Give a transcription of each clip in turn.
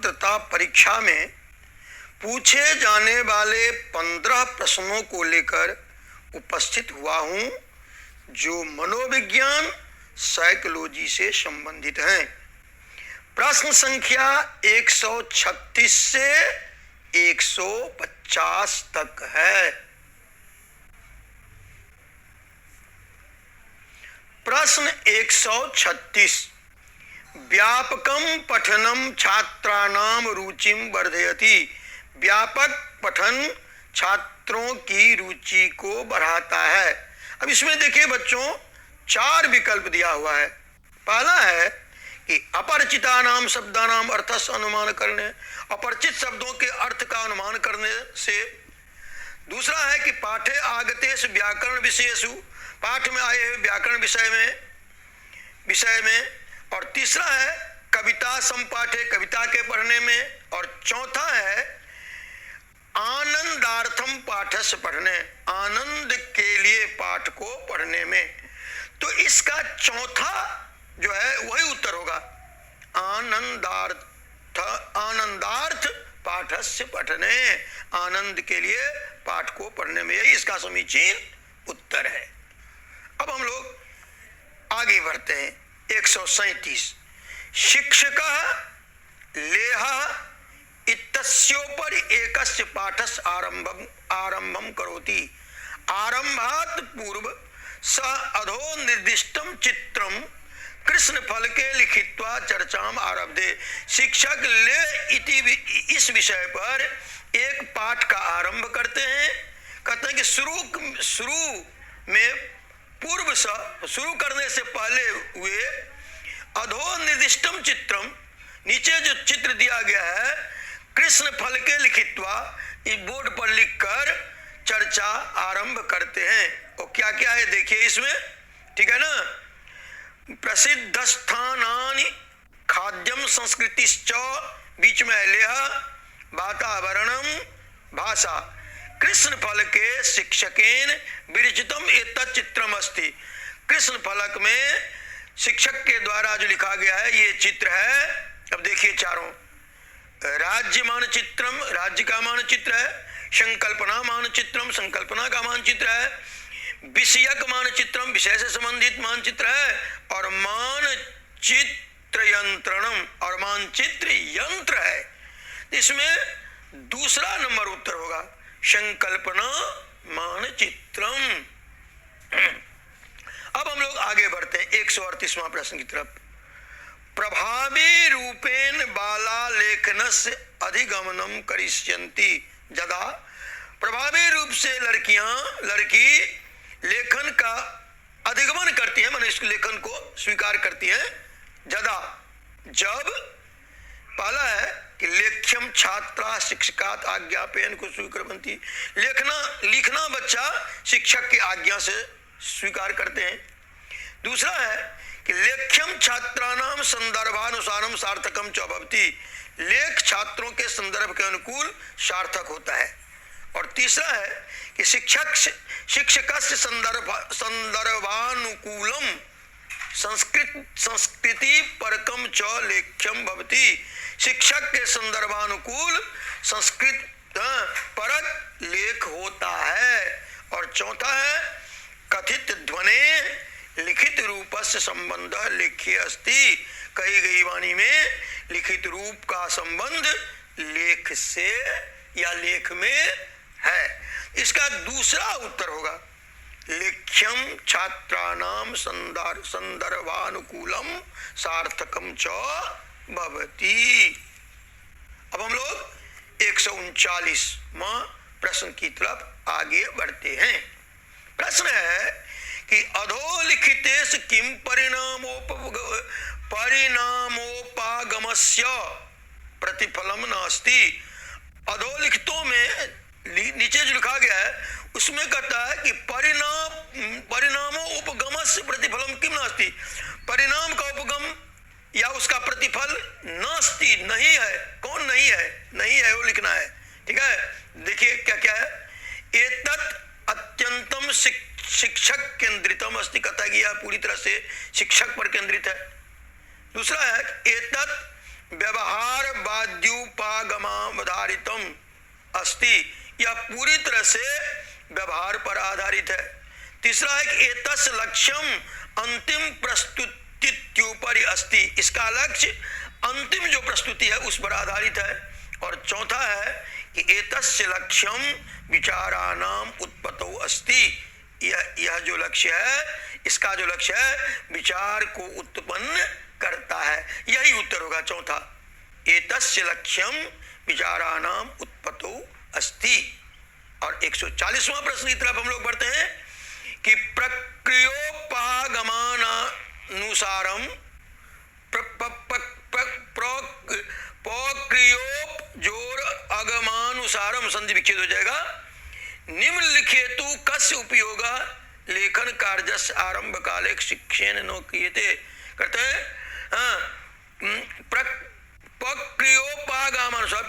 पात्रता परीक्षा में पूछे जाने वाले 15 प्रश्नों को लेकर उपस्थित हुआ हूं, जो मनोविज्ञान साइकोलॉजी से संबंधित हैं। प्रश्न संख्या 136 से 150 तक है। प्रश्न 136, व्यापकं पठनम छात्राणाम रुचिम वर्धयति। व्यापक पठन छात्रों की रुचि को बढ़ाता है। अब इसमें देखिए बच्चों, 4 विकल्प दिया हुआ है। पहला है कि अपरिचितानाम शब्दानाम अर्थस्य अनुमान करने, अपरिचित शब्दों के अर्थ का अनुमान करने से। दूसरा है कि पाठे आगतेषु व्याकरण विषयेषु, पाठ में आए हुए व्याकरण विषय में। और तीसरा है कविता संपाठे, कविता के पढ़ने में। और चौथा है आनंदार्थम पाठस्य पढ़ने, आनंद के लिए पाठ को पढ़ने में। तो इसका चौथा जो है वही उत्तर होगा, आनंदार्थ पाठस्य पठने, आनंद के लिए पाठ को पढ़ने में। यही इसका समीचीन उत्तर है। अब हम लोग आगे बढ़ते हैं। 137, शिक्षकः लेह इत्यस्योपरि एकस्य पाठस्य आरंभम करोति। आरंभात् पूर्व स अधो निर्दिष्टम चित्रम कृष्ण फल के लिखित्वा चर्चाम आरब्धे। शिक्षक ले इति इस विषय पर एक पाठ का आरंभ करते हैं। कहते हैं कि शुरू में पूर्व शुरू करने से पहले हुए अधो निर्दिष्टम चित्रम, नीचे जो चित्र दिया गया है, कृष्ण फल के लिखित्वा, इस बोर्ड पर लिखकर चर्चा आरंभ करते हैं। और क्या क्या है देखिए इसमें, ठीक है ना। प्रसिद्ध स्थानानि खाद्यम संस्कृतिश्च, बीच में लेह वातावरणम भाषा, कृष्ण फल के शिक्षकेन विरचितम एतत् चित्रम अस्ति। कृष्ण फलक में शिक्षक के द्वारा जो लिखा गया है ये चित्र है। अब देखिए चारों, राज्य मानचित्रम, राज्य का मानचित्र है। संकल्पना मानचित्रम, संकल्पना का मानचित्र है। विषयक मानचित्रम, विषय से संबंधित मानचित्र है। और मानचित्र यंत्रणम, और मानचित्र यंत्र है। इसमें दूसरा नंबर उत्तर होगा, संकल्पना मानचित्रम। अब हम लोग आगे बढ़ते हैं 138वां प्रश्न की तरफ। प्रभावी रूपेण बाला लेखनस्य अधिगमनम करिष्यन्ति यदा। प्रभावी रूप से लड़की लेखन का अधिगमन करती है, माने इस लेखन को स्वीकार करती है। यदा, जब। पहला है कि लेख्यम छात्रा शिक्षकात आज्ञापेन को स्वीकृतवन्ति। लिखना बच्चा शिक्षक की आज्ञा से स्वीकार करते हैं। दूसरा है कि लेख्यम छात्राणाम संदर्भानुसारम सार्थकम च भवति। लेख छात्रों के संदर्भ के अनुकूल सार्थक होता है। और तीसरा है कि शिक्षकस्य संदर्भानुकूलम संस्कृति परकम च लेख्यम भवति। शिक्षक के संदर्भानुकूल संस्कृत परक लेख होता है। और चौथा है कथित ध्वने लिखित रूपस्य संबंध लेख्ये अस्ति। कही गई वाणी में लिखित रूप का संबंध लेख से या लेख में है। इसका दूसरा उत्तर होगा लेख्यम छात्राणाम संदर्भानुकूलम सार्थकम च भवति। अब हम लोग 139वां प्रश्न की तरफ आगे बढ़ते हैं। प्रश्न है कि अधोलिखितेषु किम परिणामोपागमस्य प्रतिफलम नास्ति। अधोलिखितों में नीचे जो लिखा गया है उसमें कहता है कि परिणामो उपगमस्य प्रतिफलम किम नास्ति। परिणाम का उपगम या उसका प्रतिफल नास्ति, नहीं है। कौन नहीं है? नहीं है, वो लिखना है। ठीक है, देखिए क्या क्या है। एतत् अत्यंतम शिक्षक केंद्रितम अस्ति, कहता है कि यह पूरी तरह से शिक्षक पर केंद्रित है। दूसरा है एतत् व्यवहार बाध्युपागमावधारितम अस्ति, यह पूरी तरह से व्यवहार पर आधारित है। तीसरा है कि एतस्य लक्ष्यम अंतिम प्रस्तुतित्युपरि अस्ति, इसका लक्ष्य अंतिम जो प्रस्तुति है उस पर आधारित है। और चौथा है कि एतस्य लक्ष्यम विचाराणाम उत्पत्तौ अस्ति, यह जो लक्ष्य है, इसका जो लक्ष्य है विचार को उत्पन्न करता है। यही उत्तर होगा चौथा, एतस्य लक्ष्यम विचाराणाम उत्पत्तौ अस्ति। और 140वां प्रश्न की तरफ हम लोग बढ़ते हैं कि प्रक्रियोपागमानुसारम प्रक्रियोपजोर अगमानुसारम संधि विच्छेद हो जाएगा। निम्नलिखितु कस्य उपयोग लेखन कार्यस्य आरंभ काले शिक्षेन न क्रियते, कहते हैं प्रक्रियोपागमानुसार,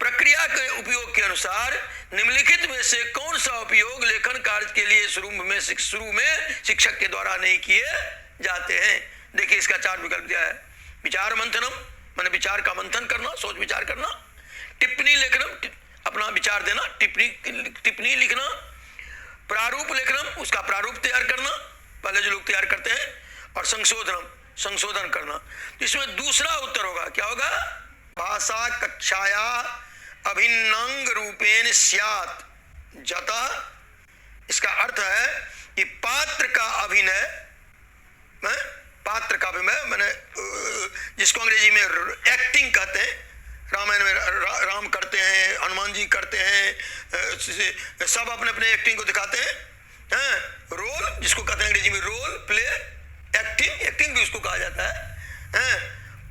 प्रक्रिया के उपयोग के अनुसार निम्नलिखित में से कौन सा उपयोग लेखन कार्य के लिए शुरू में शिक्षक के द्वारा नहीं किए जाते हैं। देखिए इसका 4 विकल्प दिया है। विचार मंथनम, माने विचार का मंथन करना, सोच विचार करना। टिप्पणी लेखनम, अपना विचार देना, टिप्पणी लिखना। प्रारूप लेखनम, उसका प्रारूप तैयार करना, पहले जो लोग तैयार करते हैं। और संशोधनम, संशोधन करना। इसमें दूसरा उत्तर होगा, क्या होगा, भाषा कक्षाया अभिन्नंग रूपेण स्यात् जता। इसका अर्थ है कि पात्र का अभिनय, पात्र का अभिनय मैंने जिसको अंग्रेजी में एक्टिंग कहते हैं, रामायण में राम करते हैं, हनुमान जी करते हैं, सब अपने अपने एक्टिंग को दिखाते हैं। रोल जिसको कहते हैं अंग्रेजी में रोल प्ले, एक्टिंग, एक्टिंग भी उसको कहा जाता है।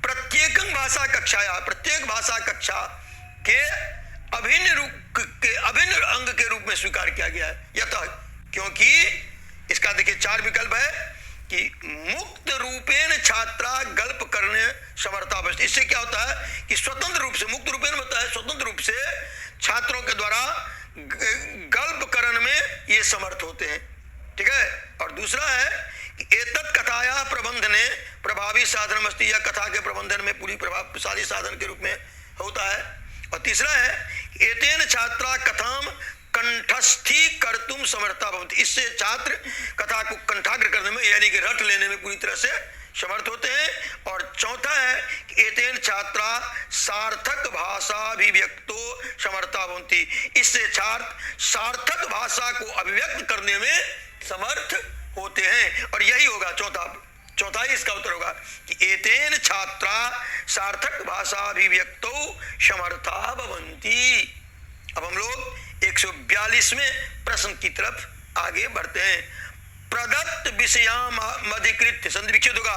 प्रत्येक भाषा कक्षाया, प्रत्येक भाषा कक्षा के अभिन्न रूप के अभिन्न अंग के रूप में स्वीकार किया गया है। यतः, क्योंकि इसका देखिए 4 विकल्प है कि मुक्त रूपेण छात्रा गल्प करने समर्था अवस्था। इससे क्या होता है कि स्वतंत्र रूप से, मुक्त रूपेण होता है स्वतंत्र रूप से छात्रों के द्वारा गल्प करण में ये समर्थ होते हैं। ठीक है। और दूसरा है कि एतत् कथाया प्रबंधने प्रभावी साधन अस्ति, या कथा के प्रबंधन में पूरी प्रभावशाली साधन के रूप में होता है। और तीसरा है एतेन छात्रा कथाम कंठस्थी कर्तुम समर्था भवन्ति, इससे छात्र कथा को कंठाग्र करने में यानी कि रट लेने में पूरी तरह से समर्थ होते हैं। और चौथा है कि एतेन छात्रा सार्थक भाषाभिव्यक्तो समर्था भवन्ति, इससे छात्र सार्थक भाषा को अभिव्यक्त करने में समर्थ होते हैं। और यही होगा चौथा ही इसका उत्तर होगा कि एतेन छात्रा सार्थक भाषाभिव्यक्तो समर्था भवन्ति। अब हम लोग 142वें प्रश्न की तरफ आगे बढ़ते हैं। प्रदत्त विषयाम अधिकृत्य, संधि विच्छेद होगा,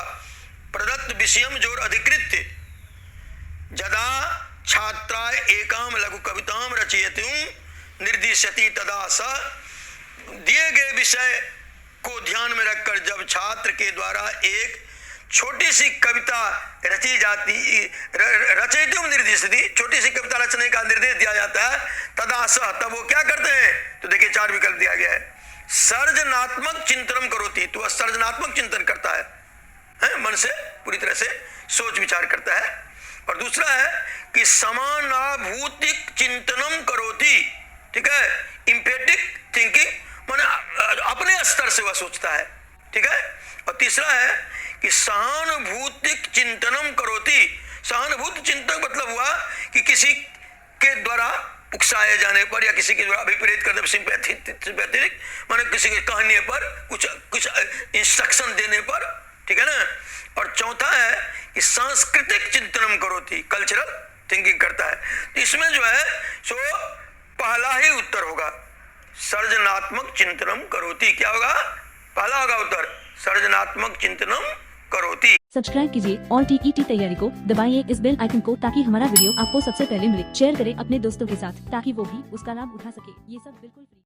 प्रदत्त विषयम जोर अधिकृत्य यदा छात्रा एकाम लघु कविताम रचयितुम निर्दिशति तदा स, दिए गए विषय को ध्यान में रखकर जब छात्र के द्वारा एक छोटी सी कविता रची जाती, रचयितुम निर्दिशति, छोटी सी कविता रचने का निर्देश दिया जाता है, तदा स, तब वो क्या करते हैं। तो देखिए 4 विकल्प दिया गया है। सर्जनात्मक चिंतन करोति, तो वह सर्जनात्मक चिंतन करता है, मन से पूरी तरह से सोच विचार करता है। और दूसरा है कि समानाभूतिक चिंतनम करोति, ठीक है, इम्पेटिक थिंकिंग, माने अपने स्तर से वह सोचता है। ठीक है। और तीसरा है कि सहानुभूतिक चिंतनम करोति, सहानुभूति चिंतन मतलब हुआ कि किसी के द्वारा उकसाए जाने पर या किसी के द्वारा अभिप्रेत करने पर, सिंपैथेटिक माने किसी के कहने पर, कुछ इंस्ट्रक्शन देने पर, ठीक है ना। और चौथा है कि सांस्कृतिक चिंतनम करोति, कल्चरल थिंकिंग करता है। तो इसमें जो है सो पहला ही उत्तर होगा, सर्जनात्मक चिंतनम करोति। क्या होगा, पहला होगा उत्तर, सर्जनात्मक चिंतनम करोति। सब्सक्राइब कीजिए और टीईटी तैयारी को दबाइए इस बेल आइकन को, ताकि हमारा वीडियो आपको सबसे पहले मिले। शेयर करें अपने दोस्तों के साथ ताकि वो भी उसका लाभ उठा सके। ये सब बिल्कुल फ्री।